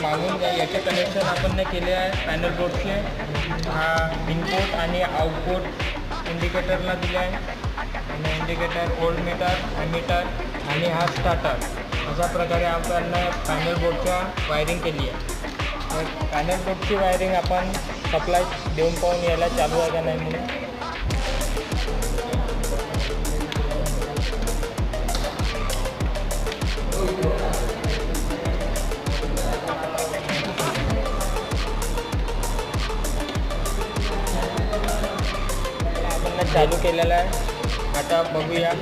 मागून याचे कनेक्शन आपण केले आहे पॅनल बोर्डचे. हा इनपुट आणि आउटपुट इंडिकेटरला दिले आहे आणि इंडिकेटर व्होल्ट मीटर एमीटर आणि हा स्टार्टर. अशा प्रकारे आपण पॅनल बोर्डच्या वायरिंग केली आहे. पॅनल बोर्डची वायरिंग आपण सप्लाय देऊन पाहून याला चालू आहे का नाही म्हणून. चालू केलेला आहे. आता बघूया